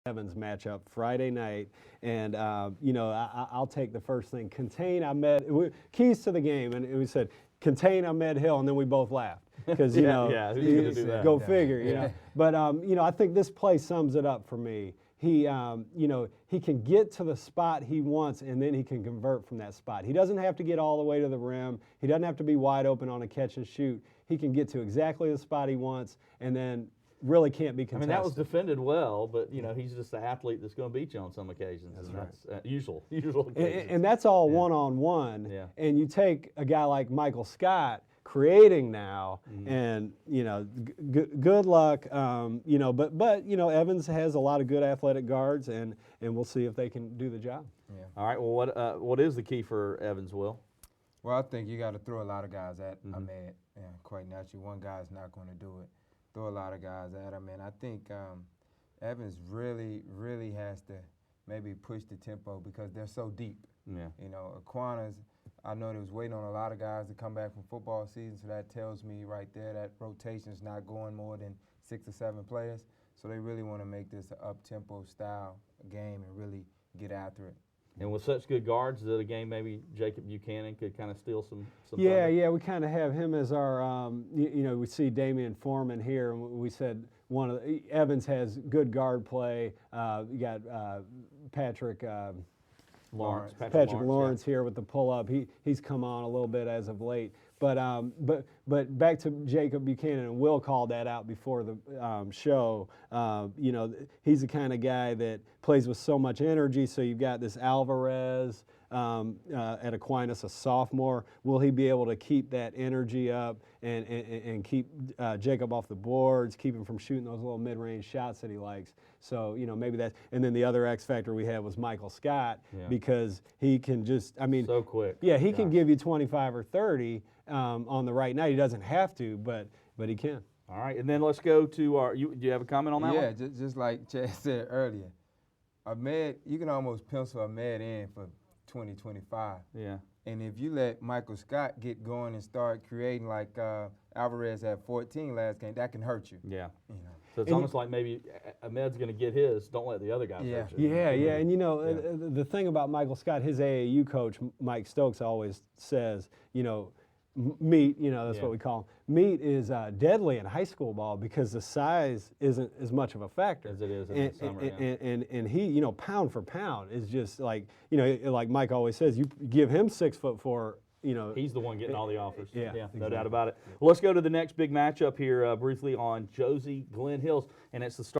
Evans matchup Friday night, and I'll take the first thing. Contain Ahmed. Keys to the game, and we said contain Ahmed Hill, and then we both laughed because who's gonna do that? Go figure, But I think this play sums it up for me. He can get to the spot he wants, and then he can convert from that spot. He doesn't have to get all the way to the rim. He doesn't have to be wide open on a catch and shoot. He can get to exactly the spot he wants, and then really can't be contested. I mean, that was defended well, but he's just the athlete that's going to beat you on some occasions. That's usual occasions. And that's all one-on-one. Yeah. And you take a guy like Michael Scott creating now, and good luck. But Evans has a lot of good athletic guards, and we'll see if they can do the job. Yeah. All right. Well, what is the key for Evans, Will? Well, I think you got to throw a lot of guys at Ahmed. Yeah, quite naturally, one guy's not going to do it. Throw a lot of guys at him, and I think Evans really has to maybe push the tempo because they're so deep. Yeah. Aquinas, I know they was waiting on a lot of guys to come back from football season, so that tells me right there that rotation's not going more than 6 or 7 players. So they really want to make this an up-tempo style game and really get after it. And with such good guards, that a game maybe Jacob Buchanan could kind of steal some Yeah, thunder? yeah, we kind of have him as our, we see Damian Foreman here, and we said Evans has good guard play. You got Patrick Lawrence here with the pull-up. He's come on a little bit as of late. But back to Jacob Buchanan, and Will called that out before the show. He's the kind of guy that plays with so much energy. So you've got this Alvarez at Aquinas, a sophomore. Will he be able to keep that energy up and keep Jacob off the boards, keep him from shooting those little mid-range shots that he likes? So, maybe that. And then the other X factor we had was Michael Scott, because he can just, so quick. Yeah, he can give you 25 or 30 on the right night. He doesn't have to, but he can. All right, and then let's go to our. Do you have a comment on that one? Yeah, just like Chad said earlier, Ahmed, you can almost pencil Ahmed in for 2025. Yeah. And if you let Michael Scott get going and start creating like Alvarez had 14 last game, that can hurt you. Yeah. So it's almost like maybe Ahmed's going to get his. Don't let the other guys hurt you. Yeah. And the thing about Michael Scott, his AAU coach, Mike Stokes, always says, meat, that's what we call him. Meat is deadly in high school ball because the size isn't as much of a factor as it is in the summer. And he, pound for pound is just like, like Mike always says, you give him 6'4", he's the one getting all the offers. Yeah, exactly. No doubt about it. Well, let's go to the next big matchup here briefly on Josie Glen Hills, and it's the start.